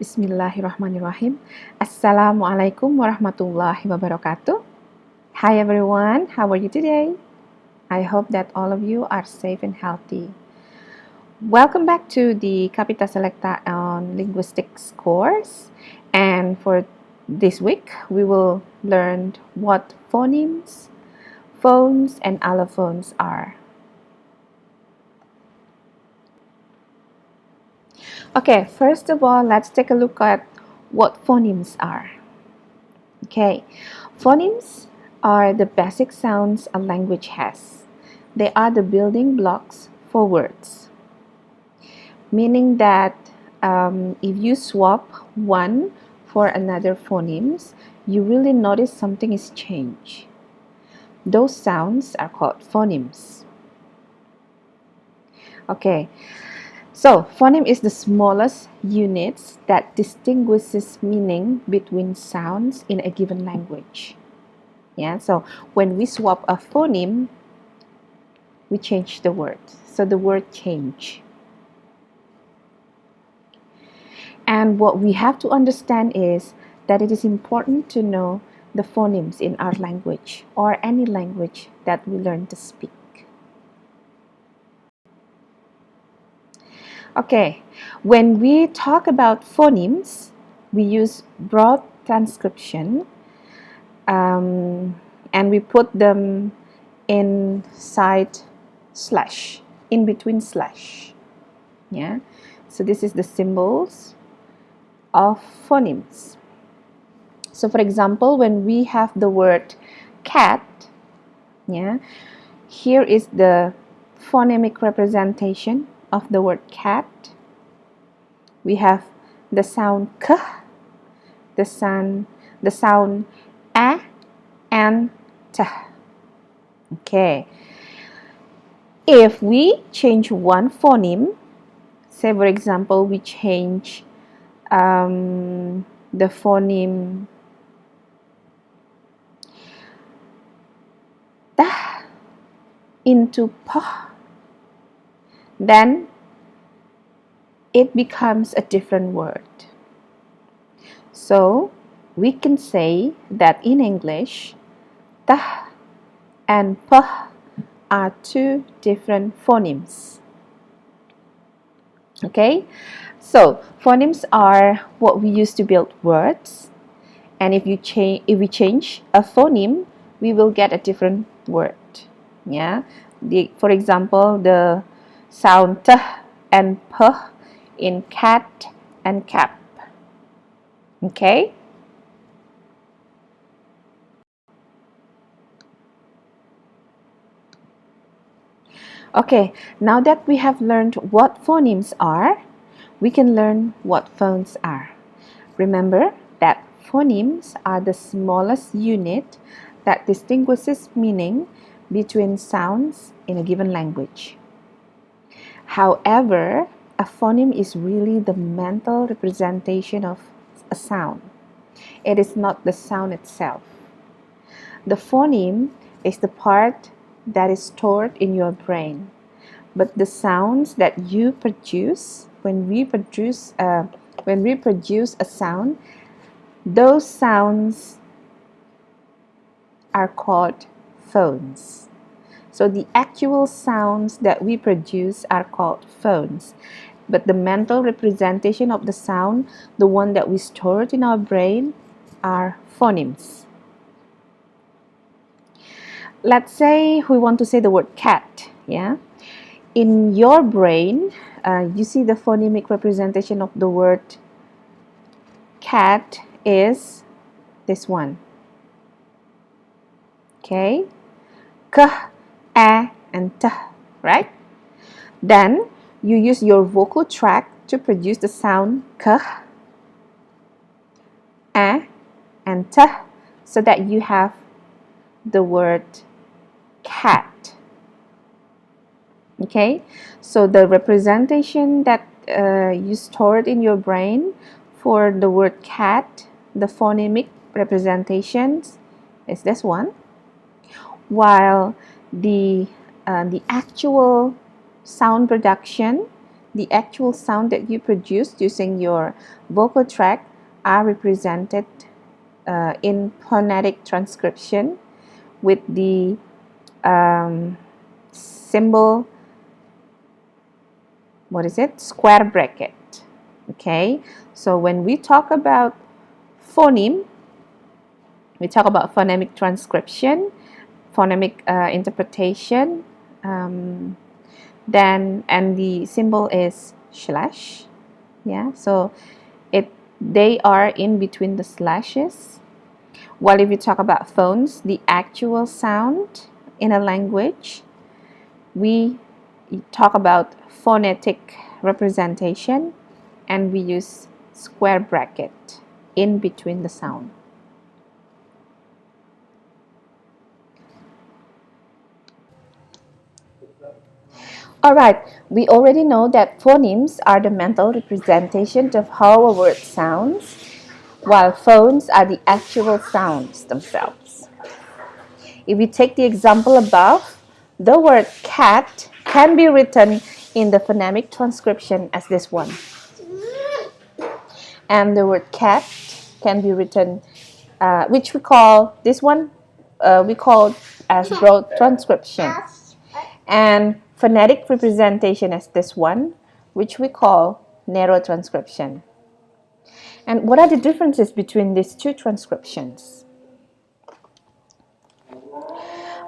Bismillahirrahmanirrahim. Assalamualaikum warahmatullahi wabarakatuh. Hi everyone, how are you today? I hope that all of you are safe and healthy. Welcome back to the Capita Selecta on Linguistics course. And for this week, we will learn what phonemes, phones, and allophones are. Okay, first of all, let's take a look at what phonemes are. Okay, phonemes are the basic sounds a language has. They are the building blocks for words, meaning that if you swap one for another phonemes, you really notice something is changed. Those sounds are called phonemes. Okay, so phoneme is the smallest units that distinguishes meaning between sounds in a given language. Yeah, so when we swap a phoneme, we change the word. So the word change. And what we have to understand is that it is important to know the phonemes in our language or any language that we learn to speak. Okay, when we talk about phonemes, we use broad transcription and we put them inside slash, in between slash. Yeah, so this is the symbols of phonemes. So for example, when we have the word cat, yeah, here is the phonemic representation of the word cat. We have the sound k, the sound a, and t. Okay. If we change one phoneme, say for example, we change the phoneme ta into pa, then it becomes a different word. So we can say that in English, ta and pa are two different phonemes. Okay, so phonemes are what we use to build words, and if we change a phoneme, we will get a different word. Yeah, for example, the sound t and p in cat and cap. Okay. Okay, now that we have learned what phonemes are, we can learn what phones are. Remember that phonemes are the smallest unit that distinguishes meaning between sounds in a given language. However, a phoneme is really the mental representation of a sound. It is not the sound itself. The phoneme is the part that is stored in your brain, but the sounds that you produce when we produce a sound, those sounds are called phones. So the actual sounds that we produce are called phones, but the mental representation of the sound, the one that we stored in our brain, are phonemes. Let's say we want to say the word cat. Yeah, in your brain, you see the phonemic representation of the word cat is this one. Okay, k, a, and t, right? Then you use your vocal tract to produce the sound k, a, and t, so that you have the word cat. Okay, so the representation that you stored in your brain for the word cat, the phonemic representations is this one, while the actual sound production the actual sound that you produced using your vocal tract are represented in phonetic transcription with the symbol, what is it? Square bracket. Okay, so when we talk about phoneme, we talk about phonemic transcription, phonemic interpretation, then and the symbol is slash. Yeah, so they are in between the slashes. While if you talk about phones, the actual sound in a language, we talk about phonetic representation, and we use square bracket in between the sound. Alright, we already know that phonemes are the mental representation of how a word sounds, while phones are the actual sounds themselves. If we take the example above, the word cat can be written in the phonemic transcription as this one. And the word cat can be written, which we call, this one, we call as broad transcription. And phonetic representation as this one, which we call narrow transcription. And what are the differences between these two transcriptions?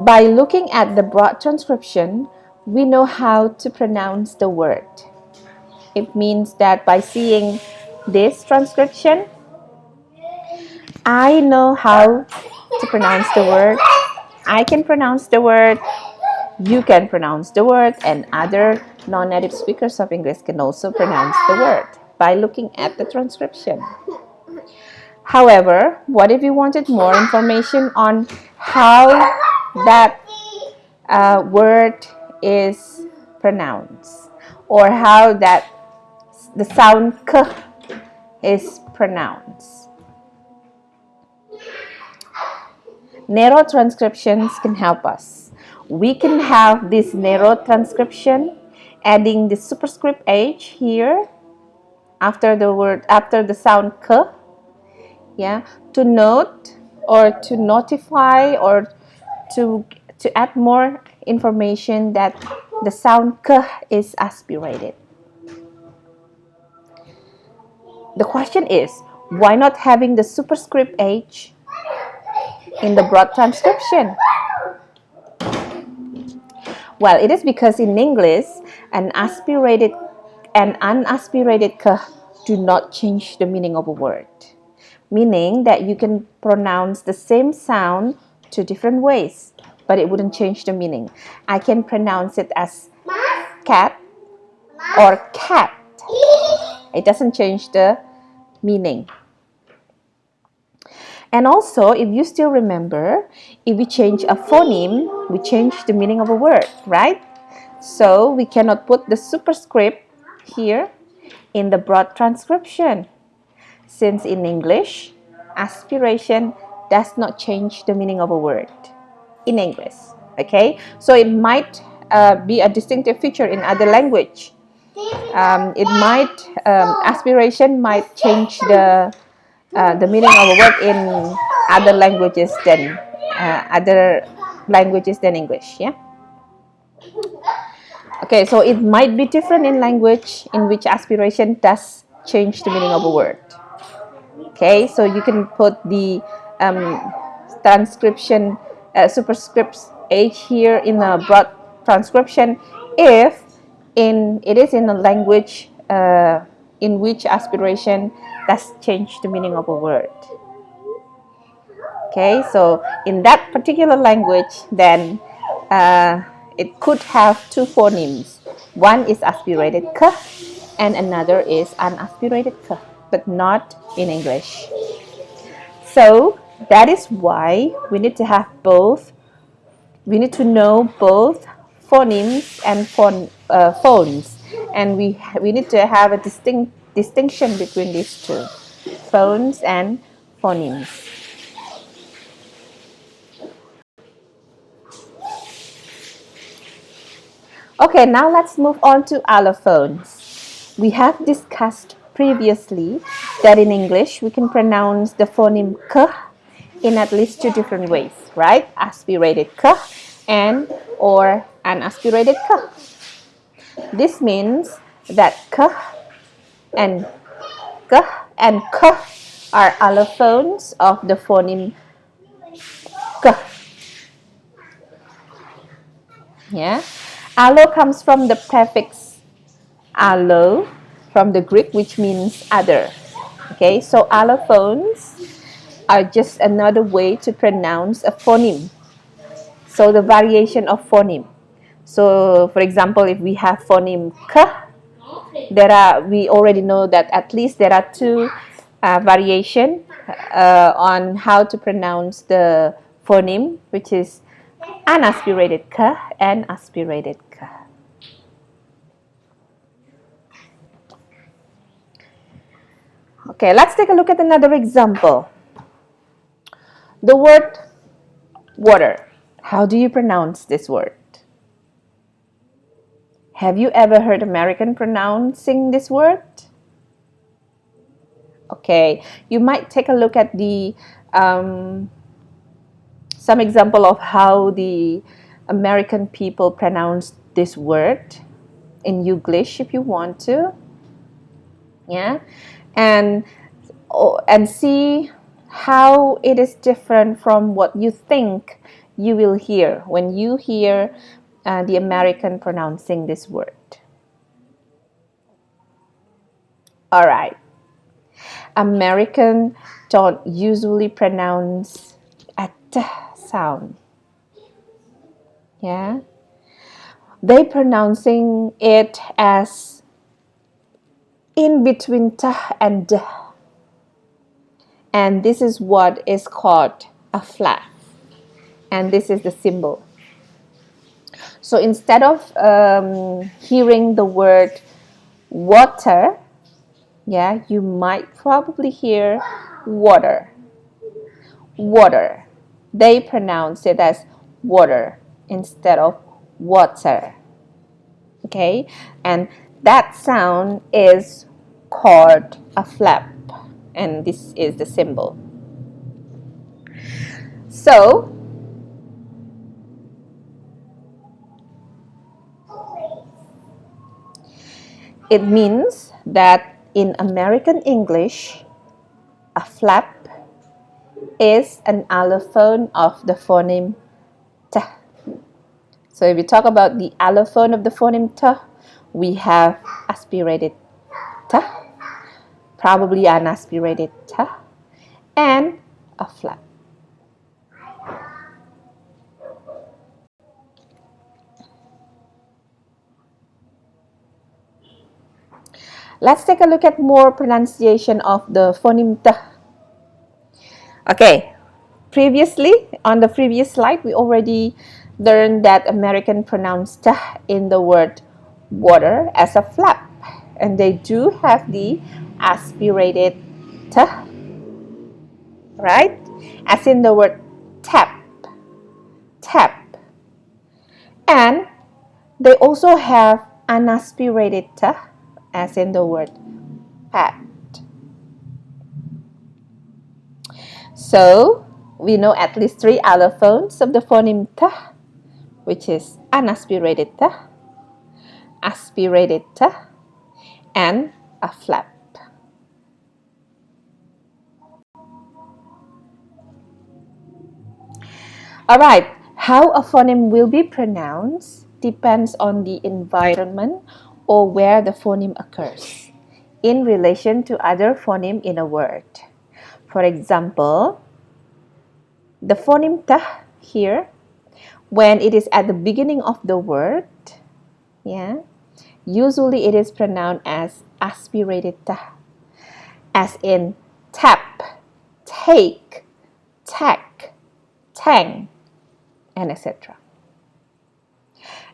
By looking at the broad transcription, we know how to pronounce the word. It means that by seeing this transcription, I know how to pronounce the word. I can pronounce the word. You can pronounce the word, and other non-native speakers of English can also pronounce the word by looking at the transcription. However, what if you wanted more information on how that word is pronounced, or how that the sound k is pronounced? Narrow transcriptions can help us. We can have this narrow transcription, adding the superscript h here after the sound k, yeah, to note or to notify or to add more information that the sound k is aspirated. The question is, why not having the superscript h in the broad transcription? Well, it is because in English, an aspirated and unaspirated k do not change the meaning of a word, meaning that you can pronounce the same sound two different ways, but it wouldn't change the meaning. I can pronounce it as cat or cat. It doesn't change the meaning. And also, if you still remember, if we change a phoneme, we change the meaning of a word, right? So we cannot put the superscript here in the broad transcription, since in English, aspiration does not change the meaning of a word in English. Okay, so it might be a distinctive feature in other language. Aspiration might change the meaning of a word in other languages than English. Yeah. Okay, so it might be different in language in which aspiration does change the meaning of a word. Okay, so you can put the transcription superscript h here in a broad transcription if it is in a language in which aspiration does change the meaning of a word. Okay, so in that particular language, then it could have two phonemes. One is aspirated k and another is unaspirated k, but not in English. So that is why we need to have both. We need to know both phonemes and phones, and we need to have a distinction between these two, phones and phonemes. Okay, now let's move on to allophones. we have discussed previously that in English we can pronounce the phoneme k in at least two different ways, right? Aspirated k and or unaspirated k. This means that k and k and k are allophones of the phoneme k. Yeah, allo comes from the prefix allo from the Greek, which means other. Okay, so allophones are just another way to pronounce a phoneme. So the variation of phoneme. So for example, if we have phoneme k, we already know that at least there are two variation on how to pronounce the phoneme, which is unaspirated k and aspirated k. Okay, let's take a look at another example. The word water. How do you pronounce this word? Have you ever heard American pronouncing this word? Okay, you might take a look at the some example of how the American people pronounce this word in English if you want to. Yeah, and see how it is different from what you think you will hear when you hear the American pronouncing this word. All right. American don't usually pronounce a t sound. Yeah. They pronouncing it as in between t and d. And this is what is called a flap. And this is the symbol. So instead of hearing the word water, yeah, you might probably hear water. Water. They pronounce it as water instead of water. Okay, and that sound is called a flap, and this is the symbol. So it means that in American English, a flap is an allophone of the phoneme t. So if we talk about the allophone of the phoneme t, we have aspirated t, probably unaspirated t, and a flap. Let's take a look at more pronunciation of the phoneme t. Okay, previously, on the previous slide, we already learned that American pronounce t in the word water as a flap. And they do have the aspirated t, right? As in the word tap, tap. And they also have unaspirated t, as in the word pat. So, we know at least three allophones of the phoneme t, which is unaspirated t, aspirated t, and a flap. Alright, how a phoneme will be pronounced depends on the environment or where the phoneme occurs in relation to other phoneme in a word. For example, the phoneme t here, when it is at the beginning of the word, yeah, usually it is pronounced as aspirated t, as in tap, take, tack, tang, and etc.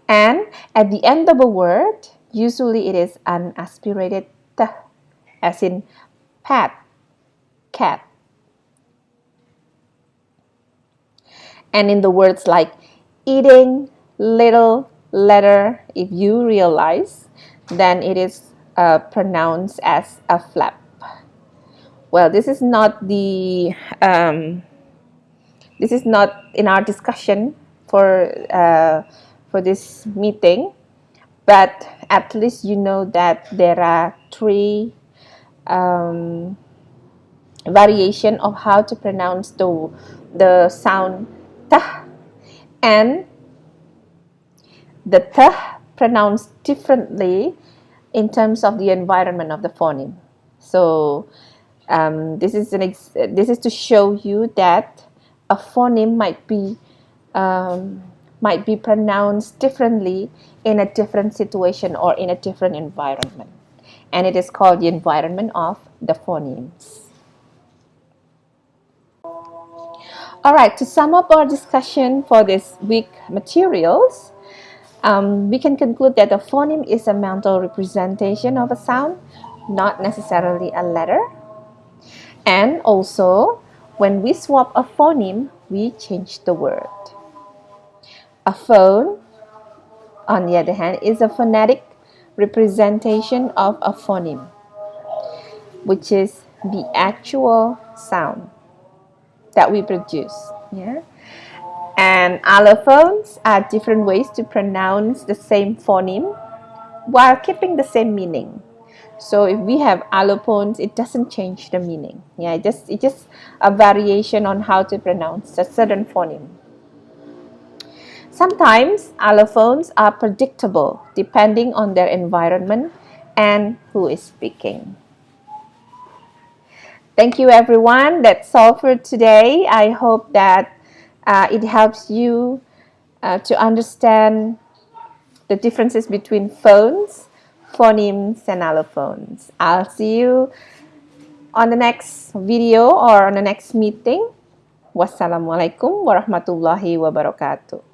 And at the end of a word, usually it is unaspirated t, as in pat, cat. And in the words like eating, little, letter, if you realize, then it is pronounced as a flap. Well, this is not in our discussion for this meeting, but at least you know that there are three variation of how to pronounce the sound t, and the t pronounced differently in terms of the environment of the phoneme. So this is to show you that a phoneme might be pronounced differently in a different situation or in a different environment, and it is called the environment of the phonemes. All right, to sum up our discussion for this week materials, we can conclude that a phoneme is a mental representation of a sound, not necessarily a letter. And also, when we swap a phoneme, we change the word. A phone, on the other hand, is a phonetic representation of a phoneme, which is the actual sound that we produce. Yeah? And allophones are different ways to pronounce the same phoneme while keeping the same meaning. So if we have allophones, it doesn't change the meaning. Yeah, it's just a variation on how to pronounce a certain phoneme. Sometimes allophones are predictable depending on their environment and who is speaking. Thank you, everyone. That's all for today. I hope that it helps you to understand the differences between phones, phonemes, and allophones. I'll see you on the next video or on the next meeting. Wassalamualaikum warahmatullahi wabarakatuh.